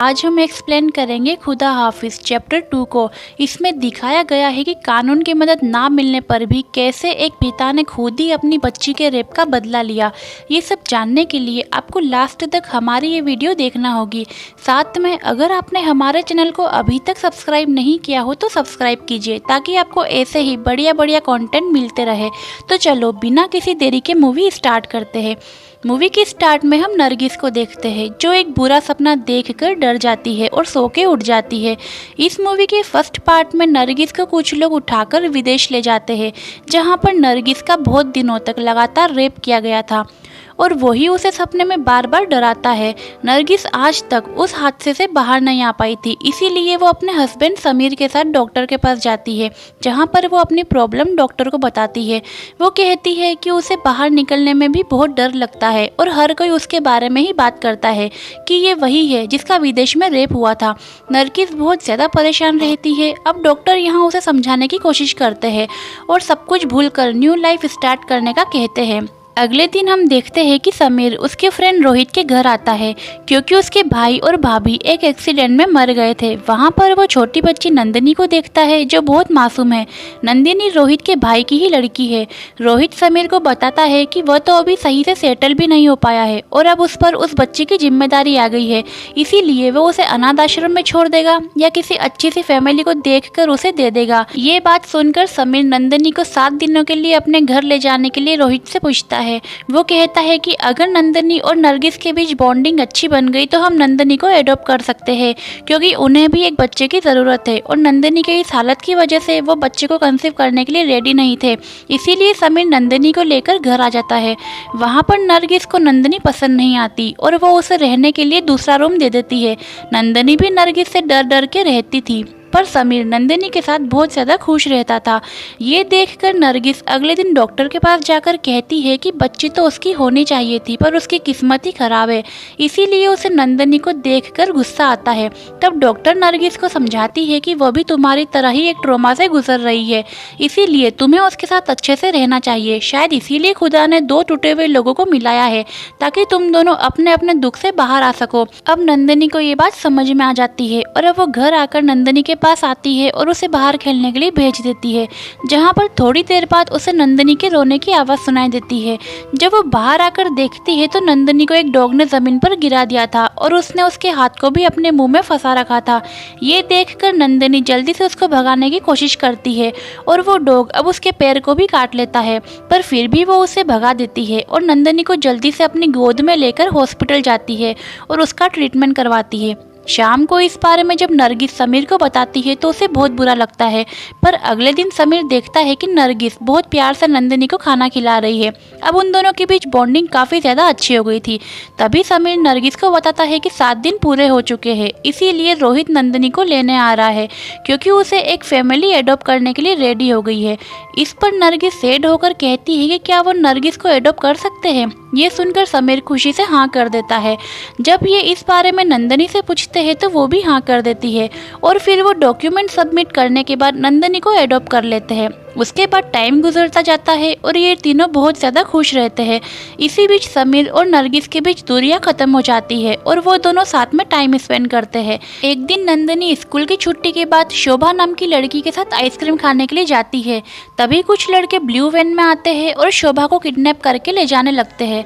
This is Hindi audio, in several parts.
आज हम एक्सप्लेन करेंगे खुदा हाफिज चैप्टर 2 को। इसमें दिखाया गया है कि कानून की मदद ना मिलने पर भी कैसे एक पिता ने खुद ही अपनी बच्ची के रेप का बदला लिया। ये सब जानने के लिए आपको लास्ट तक हमारी ये वीडियो देखना होगी। साथ में अगर आपने हमारे चैनल को अभी तक सब्सक्राइब नहीं किया हो तो सब्सक्राइब कीजिए ताकि आपको ऐसे ही बढ़िया बढ़िया कंटेंट मिलते रहे। तो चलो बिना किसी देरी के मूवी स्टार्ट करते हैं। मूवी की स्टार्ट में हम नरगिस को देखते हैं जो एक बुरा सपना देखकर डर जाती है और सो के उठ जाती है। इस मूवी के फर्स्ट पार्ट में नरगिस को कुछ लोग उठाकर विदेश ले जाते हैं जहां पर नरगिस का बहुत दिनों तक लगातार रेप किया गया था और वही उसे सपने में बार बार डराता है। नरगिस आज तक उस हादसे से बाहर नहीं आ पाई थी, इसीलिए वो अपने हस्बैंड समीर के साथ डॉक्टर के पास जाती है जहां पर वो अपनी प्रॉब्लम डॉक्टर को बताती है। वो कहती है कि उसे बाहर निकलने में भी बहुत डर लगता है और हर कोई उसके बारे में ही बात करता है कि ये वही है जिसका विदेश में रेप हुआ था। नरगिस बहुत ज़्यादा परेशान रहती है। अब डॉक्टर यहाँ उसे समझाने की कोशिश करते हैं और सब कुछ भूलकर न्यू लाइफ स्टार्ट करने का कहते हैं। अगले दिन हम देखते हैं कि समीर उसके फ्रेंड रोहित के घर आता है क्योंकि उसके भाई और भाभी एक एक्सीडेंट में मर गए थे। वहाँ पर वो छोटी बच्ची नंदिनी को देखता है जो बहुत मासूम है। नंदिनी रोहित के भाई की ही लड़की है। रोहित समीर को बताता है कि वह तो अभी सही से सेटल भी नहीं हो पाया है और अब उस पर उस बच्ची की जिम्मेदारी आ गई है, इसीलिए वो उसे अनाथ आश्रम में छोड़ देगा या किसी अच्छी सी फैमिली को देखकर उसे दे देगा। ये बात सुनकर समीर नंदिनी को 7 दिनों के लिए अपने घर ले जाने के लिए रोहित से पूछता है। वो कहता है कि अगर नंदिनी और नरगिस के बीच बॉन्डिंग अच्छी बन गई तो हम नंदिनी को एडॉप्ट कर सकते हैं क्योंकि उन्हें भी एक बच्चे की ज़रूरत है और नंदिनी के इस हालत की वजह से वो बच्चे को कंसीव करने के लिए रेडी नहीं थे। इसीलिए समीर नंदिनी को लेकर घर आ जाता है। वहाँ पर नरगिस को नंदिनी पसंद नहीं आती और वो उसे रहने के लिए दूसरा रूम दे देती है। नंदिनी भी नरगिस से डर डर के रहती थी पर समीर नंदिनी के साथ बहुत ज़्यादा खुश रहता था। ये देखकर नरगिस अगले दिन डॉक्टर के पास जाकर कहती है कि बच्ची तो उसकी होनी चाहिए थी पर उसकी किस्मत ही खराब है, इसीलिए उसे नंदिनी को देखकर गुस्सा आता है। तब डॉक्टर नरगिस को समझाती है कि वह भी तुम्हारी तरह ही एक ट्रॉमा से गुजर रही है, इसीलिए तुम्हें उसके साथ अच्छे से रहना चाहिए। शायद इसीलिए खुदा ने 2 टूटे हुए लोगों को मिलाया है ताकि तुम दोनों अपने अपने दुख से बाहर आ सको। अब नंदिनी को ये बात समझ में आ जाती है और अब वो घर आकर नंदिनी के पास आती है और उसे बाहर खेलने के लिए भेज देती है, जहां पर थोड़ी देर बाद उसे नंदिनी के रोने की आवाज़ सुनाई देती है। जब वो बाहर आकर देखती है तो नंदिनी को एक डॉग ने ज़मीन पर गिरा दिया था और उसने उसके हाथ को भी अपने मुंह में फंसा रखा था। ये देखकर नंदिनी जल्दी से उसको भगाने की कोशिश करती है और वो डॉग अब उसके पैर को भी काट लेता है, पर फिर भी वो उसे भगा देती है और नंदिनी को जल्दी से अपनी गोद में लेकर हॉस्पिटल जाती है और उसका ट्रीटमेंट करवाती है। शाम को इस बारे में जब नरगिस समीर को बताती है तो उसे बहुत बुरा लगता है, पर अगले दिन समीर देखता है कि नरगिस बहुत प्यार से नंदिनी को खाना खिला रही है। अब उन दोनों के बीच बॉन्डिंग काफ़ी ज़्यादा अच्छी हो गई थी। तभी समीर नरगिस को बताता है कि 7 दिन पूरे हो चुके हैं, इसीलिए रोहित नंदिनी को लेने आ रहा है क्योंकि उसे एक फैमिली एडॉप्ट करने के लिए रेडी हो गई है। इस पर नरगिस सैड होकर कहती है कि क्या वो नरगिस को एडॉप्ट कर सकते हैं। ये सुनकर समीर खुशी से हाँ कर देता है। जब ये इस बारे में नंदिनी से पूछते हैं तो वो भी हाँ कर देती है और फिर वो डॉक्यूमेंट सबमिट करने के बाद नंदिनी को एडॉप्ट कर लेते हैं। उसके बाद टाइम गुजरता जाता है और ये तीनों बहुत ज़्यादा खुश रहते हैं। इसी बीच समीर और नरगिस के बीच दूरियां खत्म हो जाती है और वो दोनों साथ में टाइम स्पेंड करते हैं। एक दिन नंदिनी स्कूल की छुट्टी के बाद शोभा नाम की लड़की के साथ आइसक्रीम खाने के लिए जाती है। तभी कुछ लड़के ब्लू वैन में आते हैं और शोभा को किडनैप करके ले जाने लगते हैं,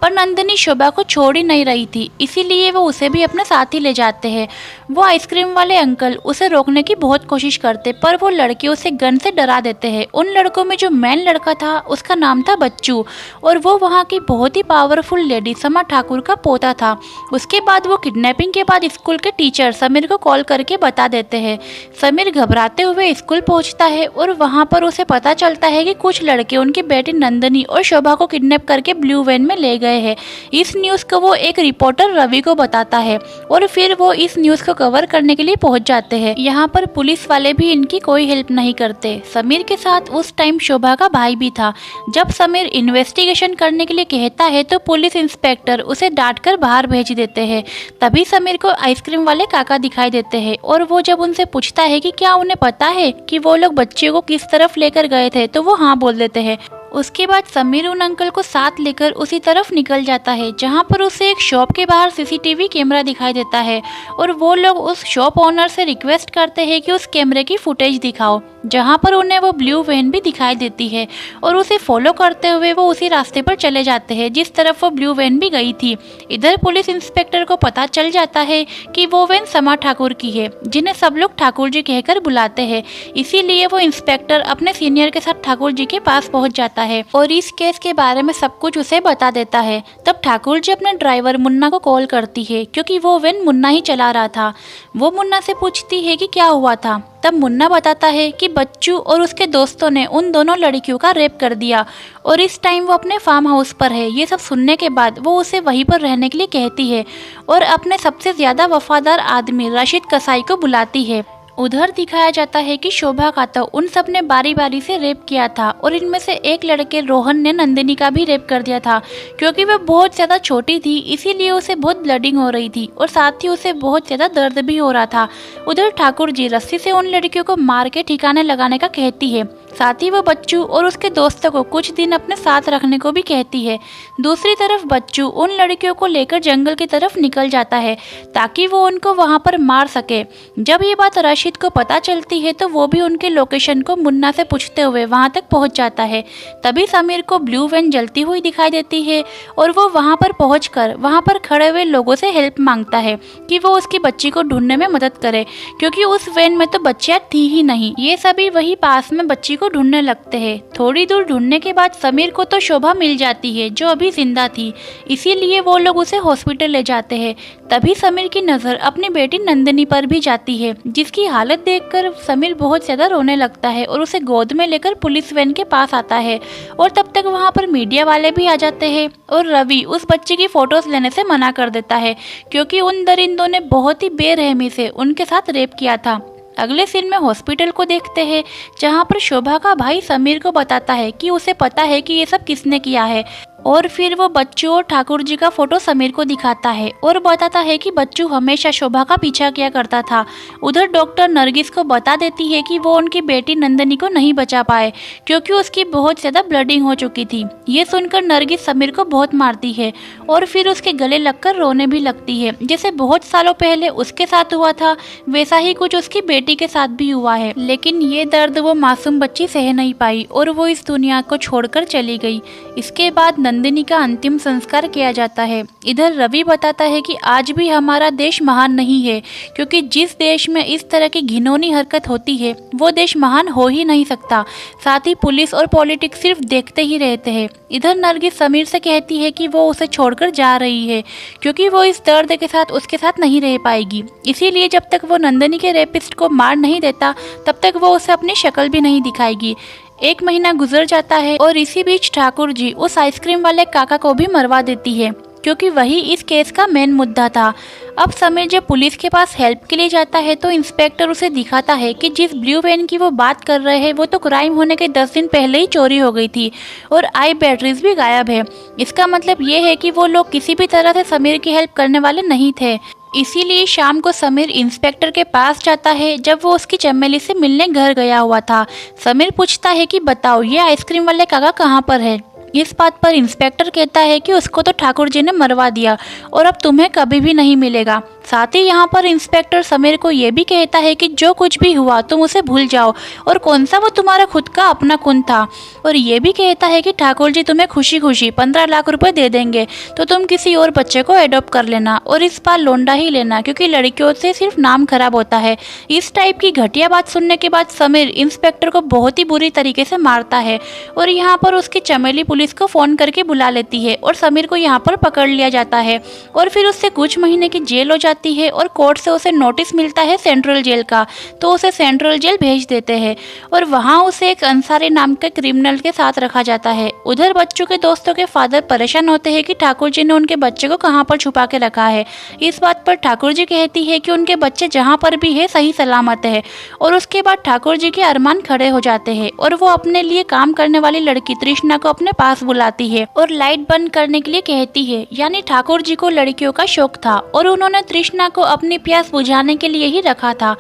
पर नंदिनी शोभा को छोड़ ही नहीं रही थी, इसीलिए वो उसे भी अपने साथ ही ले जाते हैं। वो आइसक्रीम वाले अंकल उसे रोकने की बहुत कोशिश करते पर वो लड़के उसे गन से डरा देते हैं। उन लड़कों में जो मेन लड़का था उसका नाम था बच्चू और वो वहाँ की बहुत ही पावरफुल लेडी समा ठाकुर का पोता था। उसके बाद वो किडनैपिंग के बाद स्कूल के टीचर समीर को कॉल करके बता देते हैं। समीर घबराते हुए स्कूल पहुँचता है और वहाँ पर उसे पता चलता है कि कुछ लड़के उनकी बेटी नंदिनी और शोभा को किडनैप करके ब्लू वैन में ले गए है। इस न्यूज़ को वो एक रिपोर्टर रवि को बताता है और फिर वो इस न्यूज़ को कवर करने के लिए पहुंच जाते हैं। यहाँ पर पुलिस वाले भी इनकी कोई हेल्प नहीं करते। समीर के साथ उस टाइम शोभा का भाई भी था। जब समीर इन्वेस्टिगेशन करने के लिए कहता है तो पुलिस इंस्पेक्टर उसे डांटकर बाहर भेज देते हैं। तभी समीर को आइसक्रीम वाले काका दिखाई देते हैं और वो जब उनसे पूछता है कि क्या उन्हें पता है कि वो लोग बच्चे को किस तरफ लेकर गए थे तो वो हाँ बोल देते हैं। उसके बाद समीर उन अंकल को साथ लेकर उसी तरफ निकल जाता है जहां पर उसे एक शॉप के बाहर सीसीटीवी कैमरा दिखाई देता है और वो लोग उस शॉप ओनर से रिक्वेस्ट करते हैं कि उस कैमरे की फुटेज दिखाओ, जहां पर उन्हें वो ब्लू वैन भी दिखाई देती है और उसे फॉलो करते हुए वो उसी रास्ते पर चले जाते हैं जिस तरफ वो ब्लू वैन भी गई थी। इधर पुलिस इंस्पेक्टर को पता चल जाता है कि वो वैन समा ठाकुर की है, जिन्हें सब लोग ठाकुर जी कहकर बुलाते हैं। इसीलिए वो इंस्पेक्टर अपने सीनियर के साथ ठाकुर जी के पास पहुंच जाता है और इस केस के बारे में सब कुछ उसे बता देता है। तब ठाकुर जी अपने ड्राइवर मुन्ना को कॉल करती है क्योंकि वो वैन मुन्ना ही चला रहा था। वो मुन्ना से पूछती है कि क्या हुआ था। तब मुन्ना बताता है कि बच्चू और उसके दोस्तों ने उन दोनों लड़कियों का रेप कर दिया और इस टाइम वो अपने फार्म हाउस पर है। ये सब सुनने के बाद वो उसे वहीं पर रहने के लिए कहती है और अपने सबसे ज्यादा वफादार आदमी राशिद कसाई को बुलाती है। उधर दिखाया जाता है कि शोभा का तो उन सब ने बारी बारी से रेप किया था और इनमें से एक लड़के रोहन ने नंदिनी का भी रेप कर दिया था। क्योंकि वह बहुत ज़्यादा छोटी थी इसीलिए उसे बहुत ब्लडिंग हो रही थी और साथ ही उसे बहुत ज़्यादा दर्द भी हो रहा था। उधर ठाकुर जी रस्सी से उन लड़कियों को मार के ठिकाने लगाने का कहती है। साथ ही वो बच्चू और उसके दोस्तों को कुछ दिन अपने साथ रखने को भी कहती है। दूसरी तरफ बच्चू उन लड़कियों को लेकर जंगल की तरफ निकल जाता है ताकि वो उनको वहां पर मार सके। जब ये बात राशिद को पता चलती है तो वो भी उनके लोकेशन को मुन्ना से पूछते हुए वहां तक पहुंच जाता है। तभी समीर को ब्लू वैन जलती हुई दिखाई देती है और वो वहां पर पहुंचकर वहां पर खड़े हुए लोगों से हेल्प मांगता है कि वो उसकी बच्ची को ढूंढने में मदद करे, क्योंकि उस वैन में तो बच्चियां थी ही नहीं। ये सभी वही पास में बच्ची को ढूंढने लगते हैं। थोड़ी दूर ढूंढने के बाद समीर को तो शोभा मिल जाती है जो अभी जिंदा थी, इसीलिए वो लोग उसे हॉस्पिटल ले जाते हैं। तभी समीर की नजर अपनी बेटी नंदिनी पर भी जाती है, जिसकी हालत देखकर समीर बहुत ज्यादा रोने लगता है और उसे गोद में लेकर पुलिस वैन के पास आता है। और तब तक वहां पर मीडिया वाले भी आ जाते हैं और रवि उस बच्चे की फोटोज लेने से मना कर देता है क्योंकि उन दरिंदों ने बहुत ही बेरहमी से उनके साथ रेप किया था। अगले सीन में हॉस्पिटल को देखते हैं जहां पर शोभा का भाई समीर को बताता है कि उसे पता है कि ये सब किसने किया है और फिर वो बच्चू और ठाकुर जी का फोटो समीर को दिखाता है और बताता है कि बच्चू हमेशा शोभा का पीछा किया करता था। उधर डॉक्टर नरगिस को बता देती है कि वो उनकी बेटी नंदिनी को नहीं बचा पाए क्योंकि उसकी बहुत ज़्यादा ब्लडिंग हो चुकी थी। ये सुनकर नरगिस समीर को बहुत मारती है और फिर उसके गले लगकर रोने भी लगती है। जैसे बहुत सालों पहले उसके साथ हुआ था वैसा ही कुछ उसकी बेटी के साथ भी हुआ है, लेकिन ये दर्द वो मासूम बच्ची सह नहीं पाई और वो इस दुनिया को छोड़कर चली गई। इसके बाद नंदिनी का अंतिम संस्कार किया जाता है। इधर रवि बताता है कि आज भी हमारा देश महान नहीं है क्योंकि जिस देश में इस तरह की घिनौनी हरकत होती है वो देश महान हो ही नहीं सकता। साथ ही पुलिस और पॉलिटिक्स सिर्फ देखते ही रहते हैं। इधर नरगिस समीर से कहती है कि वो उसे छोड़कर जा रही है क्योंकि वो इस दर्द के साथ उसके साथ नहीं रह पाएगी। इसीलिए जब तक वो नंदिनी के रेपिस्ट को मार नहीं देता तब तक वो उसे अपनी शक्ल भी नहीं दिखाएगी। 1 महीना गुजर जाता है और इसी बीच ठाकुर जी उस आइसक्रीम वाले काका को भी मरवा देती है क्योंकि वही इस केस का मेन मुद्दा था। अब समीर जब पुलिस के पास हेल्प के लिए जाता है तो इंस्पेक्टर उसे दिखाता है कि जिस ब्लू वैन की वो बात कर रहे हैं वो तो क्राइम होने के 10 दिन पहले ही चोरी हो गई थी और आई बैटरीज भी गायब है। इसका मतलब ये है कि वो लोग किसी भी तरह से समीर की हेल्प करने वाले नहीं थे। इसीलिए शाम को समीर इंस्पेक्टर के पास जाता है जब वो उसकी चमेली से मिलने घर गया हुआ था। समीर पूछता है कि बताओ ये आइसक्रीम वाले काका कहाँ पर है। इस बात पर इंस्पेक्टर कहता है कि उसको तो ठाकुर जी ने मरवा दिया और अब तुम्हें कभी भी नहीं मिलेगा। साथ ही यहाँ पर इंस्पेक्टर समीर को ये भी कहता है कि जो कुछ भी हुआ तुम उसे भूल जाओ और कौन सा वो तुम्हारा खुद का अपना खून था। और ये भी कहता है कि ठाकुर जी तुम्हें खुशी खुशी 15 लाख रुपए दे देंगे तो तुम किसी और बच्चे को एडॉप्ट कर लेना और इस बार लौंडा ही लेना क्योंकि लड़कियों से सिर्फ नाम खराब होता है। इस टाइप की घटिया बात सुनने के बाद समीर इंस्पेक्टर को बहुत ही बुरी तरीके से मारता है और यहाँ पर उसकी चमेली पुलिस को फोन करके बुला लेती है और समीर को यहाँ पर पकड़ लिया जाता है और फिर उससे कुछ महीने की जेल हो जाती है और कोर्ट से उसे नोटिस मिलता है सेंट्रल जेल का, तो उसे सेंट्रल जेल भेज देते हैं और वहाँ उसे एक अंसारी नाम के क्रिमिनल के साथ रखा जाता है। उधर बच्चों के दोस्तों के फादर परेशान होते हैं कि ठाकुर जी ने उनके बच्चे को कहाँ पर छुपा के रखा है। इस बात पर ठाकुर जी कहती है कि उनके बच्चे जहाँ पर भी है सही सलामत है और उसके बाद ठाकुर जी के अरमान खड़े हो जाते हैं और वो अपने लिए काम करने वाली लड़की तृष्णा को अपने पास बुलाती है और लाइट बंद करने के लिए कहती है। यानी ठाकुर जी को लड़कियों का शौक था और उन्होंने तृष्णा को अपनी प्यास बुझाने के लिए ही रखा था।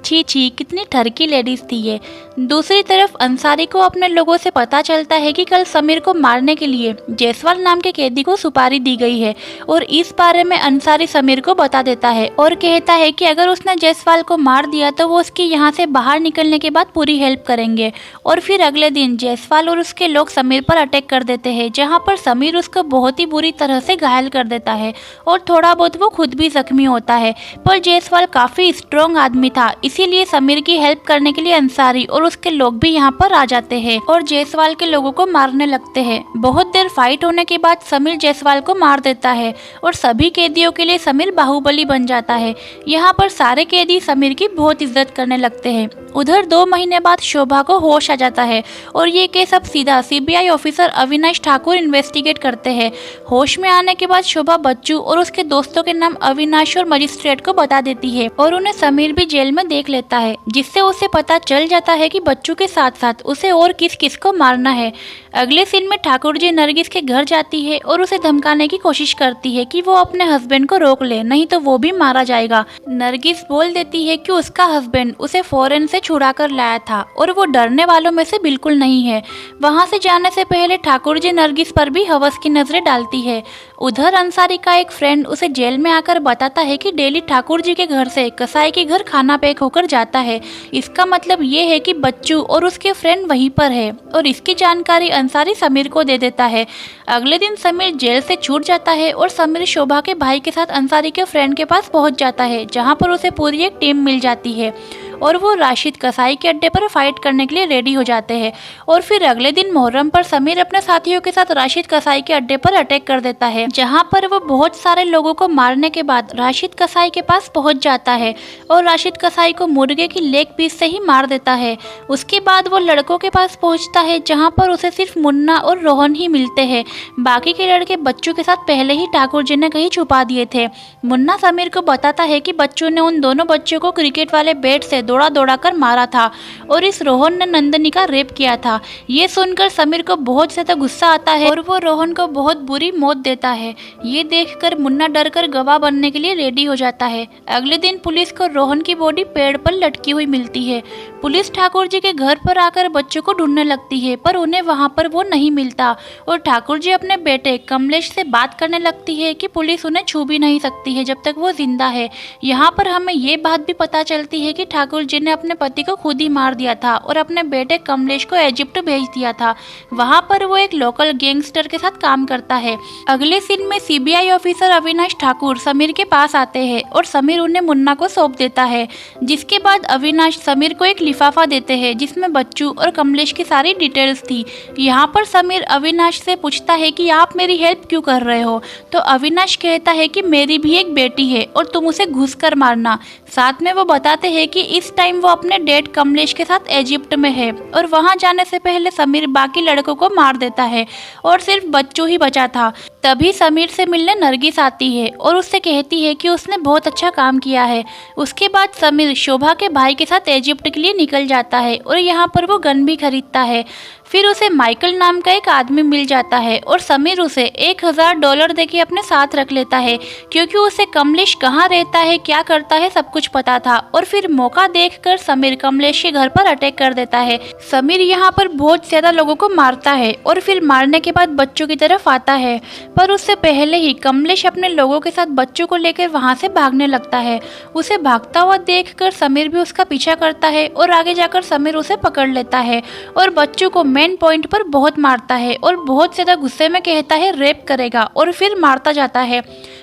छी छी कितनी ठरकी लेडीज थी ये। दूसरी तरफ अंसारी को अपने लोगों से पता चलता है कि कल समीर को मारने के लिए जायसवाल नाम के कैदी को सुपारी दी गई है और इस बारे में अंसारी समीर को बता देता है और कहता है कि अगर उसने जायसवाल को मार दिया तो वो उसकी यहाँ से बाहर निकलने के बाद पूरी हेल्प करेंगे। और फिर अगले दिन जायसवाल और उसके लोग समीर पर अटैक कर देते हैं, जहाँ पर समीर उसको बहुत ही बुरी तरह से घायल कर देता है और थोड़ा बहुत वो खुद भी जख्मी होता है। पर जायसवाल काफी स्ट्रॉन्ग आदमी था, इसीलिए समीर की हेल्प करने के लिए अंसारी और उसके लोग भी यहाँ पर आ जाते हैं और जायसवाल के लोगों को मारने लगते हैं। बहुत देर फाइट होने के बाद समीर जायसवाल को मार देता है और सभी कैदियों के लिए समीर बाहुबली बन जाता है। यहाँ पर सारे कैदी समीर की बहुत इज्जत करने लगते हैं। उधर 2 महीने बाद शोभा को होश आ जाता है और ये केस अब सीधा CBI officer Avinash Thakur investigate करते हैं। होश में आने के बाद शोभा बच्चू और उसके दोस्तों के नाम अविनाश और मजिस्ट्रेट को बता देती है और उन्हें समीर भी जेल में देख लेता है, जिससे उसे पता चल जाता है कि बच्चू के साथ साथ उसे और किस किस को मारना है। अगले सीन में ठाकुर जी नरगिस के घर जाती है और उसे धमकाने की कोशिश करती है कि वो अपने हस्बैंड को रोक ले, नहीं तो वो भी मारा जाएगा। नरगिस बोल देती है कि उसका हस्बैंड उसे फॉरेन से छुड़ा कर लाया था और वो डरने वालों में से बिल्कुल नहीं है। वहाँ से जाने से पहले ठाकुर जी नरगिस पर भी हवस की नजरें डालती है। उधर अंसारी का एक फ्रेंड उसे जेल में आकर बताता है कि डेली ठाकुर जी के घर से कसाई के घर खाना पैक होकर जाता है। इसका मतलब ये है कि बच्चू और उसके फ्रेंड वहीं पर है और इसकी जानकारी अंसारी समीर को दे देता है। अगले दिन समीर जेल से छूट जाता है और समीर शोभा के भाई के साथ अंसारी के फ्रेंड के पास पहुंच जाता है, जहां पर उसे पूरी एक टीम मिल जाती है और वो राशिद कसाई के अड्डे पर फाइट करने के लिए रेडी हो जाते हैं। और फिर अगले दिन मुहर्रम पर समीर अपने साथियों के साथ राशिद कसाई के अड्डे पर अटैक कर देता है, जहां पर वो बहुत सारे लोगों को मारने के बाद राशिद कसाई के पास पहुंच जाता है और राशिद कसाई को मुर्गे की लेग पीस से ही मार देता है। उसके बाद वो लड़कों के पास पहुंचता है, जहां पर उसे सिर्फ मुन्ना और रोहन ही मिलते हैं। बाकी के लड़के बच्चों के साथ पहले ही ठाकुर जी ने कहीं छुपा दिए थे। मुन्ना समीर को बताता है कि बच्चों ने उन दोनों बच्चों को क्रिकेट वाले बैट से दौड़ा दौड़ा कर मारा था और इस रोहन ने नंदनी का रेप किया था। ये सुनकर समीर को बहुत ज्यादा गुस्सा आता है और वो रोहन को बहुत बुरी मौत देता है। ये देखकर मुन्ना डर कर गवाह बनने के लिए रेडी हो जाता है। अगले दिन पुलिस को रोहन की बॉडी पेड़ पर लटकी हुई मिलती है। पुलिस ठाकुर जी के घर पर आकर बच्चों को ढूंढने लगती है, पर उन्हें वहाँ पर वो नहीं मिलता और ठाकुर जी अपने बेटे कमलेश से बात करने लगती है कि पुलिस उन्हें छू भी नहीं सकती है जब तक वो जिंदा है। यहाँ पर हमें ये बात भी पता चलती है कि ठाकुर जी ने अपने पति को खुद ही मार दिया था और अपने बेटे कमलेश को इजिप्ट भेज दिया था। वहाँ पर वो एक लोकल गैंगस्टर के साथ काम करता है। अगले सीन में सीबीआई ऑफिसर अविनाश ठाकुर समीर के पास आते हैं और समीर उन्हें मुन्ना को सौंप देता है, जिसके बाद अविनाश समीर को एक लिफाफा देते हैं जिसमें बच्चू और कमलेश की सारी डिटेल्स थी। यहाँ पर समीर अविनाश से पूछता है कि आप मेरी हेल्प क्यों कर रहे हो, तो अविनाश कहता है कि मेरी भी एक बेटी है और तुम उसे घुस कर मारना। साथ में वो बताते हैं कि इस टाइम वो अपने डैड कमलेश के साथ इजिप्ट में है और वहाँ जाने से पहले समीर बाकी लड़कों को मार देता है और सिर्फ बच्चू ही बचा था। तभी समीर से मिलने नरगिस आती है और उससे कहती है कि उसने बहुत अच्छा काम किया है। उसके बाद समीर शोभा के भाई के साथ इजिप्ट के लिए निकल जाता है और यहाँ पर वो गन भी खरीदता है। फिर उसे माइकल नाम का एक आदमी मिल जाता है और समीर उसे $1000 देके अपने साथ रख लेता है, क्योंकि उसे कमलेश कहाँ रहता है क्या करता है सब कुछ पता था। और फिर मौका देखकर समीर कमलेश के घर पर अटैक कर देता है। समीर यहाँ पर बहुत ज्यादा लोगों को मारता है और फिर मारने के बाद बच्चों की तरफ आता है, पर उससे पहले ही कमलेश अपने लोगों के साथ बच्चों को लेकर वहाँ से भागने लगता है। उसे भागता हुआ देखकर समीर भी उसका पीछा करता है और आगे जाकर समीर उसे पकड़ लेता है और बच्चों को मेन पॉइंट पर बहुत मारता है और बहुत ज्यादा गुस्से में कहता है रेप करेगा और फिर मारता जाता है।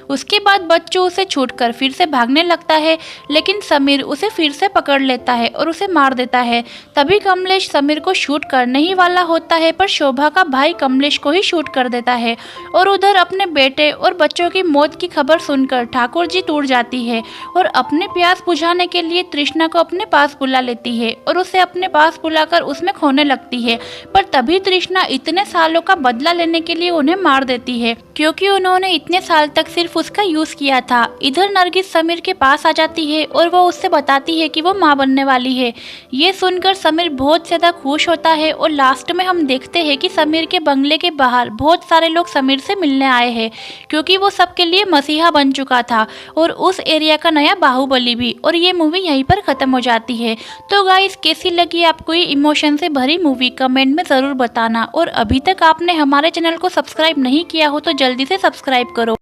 उसके बाद बच्चू उसे छूटकर फिर से भागने लगता है, लेकिन समीर उसे फिर से पकड़ लेता है और उसे मार देता है। तभी कमलेश समीर को शूट करने ही वाला होता है, पर शोभा का भाई कमलेश को ही शूट कर देता है। और उधर अपने बेटे और बच्चों की मौत की खबर सुनकर ठाकुर जी टूट जाती है और अपने प्यास बुझाने के लिए तृष्णा को अपने पास बुला लेती है और उसे अपने पास बुलाकर उसमें खोने लगती है। पर तभी तृष्णा इतने सालों का बदला लेने के लिए उन्हें मार देती है। क्योंकि उन्होंने इतने साल तक सिर्फ उसका यूज़ किया था। इधर नरगिस समीर के पास आ जाती है और वो उससे बताती है कि वो माँ बनने वाली है। ये सुनकर समीर बहुत ज़्यादा खुश होता है और लास्ट में हम देखते हैं कि समीर के बंगले के बाहर बहुत सारे लोग समीर से मिलने आए हैं, क्योंकि वो सबके लिए मसीहा बन चुका था और उस एरिया का नया बाहुबली भी। और ये मूवी यहीं पर ख़त्म हो जाती है। तो गाइस, कैसी लगी आपको ये इमोशन से भरी मूवी, कमेंट में ज़रूर बताना। और अभी तक आपने हमारे चैनल को सब्सक्राइब नहीं किया हो तो जल्दी से सब्सक्राइब करो।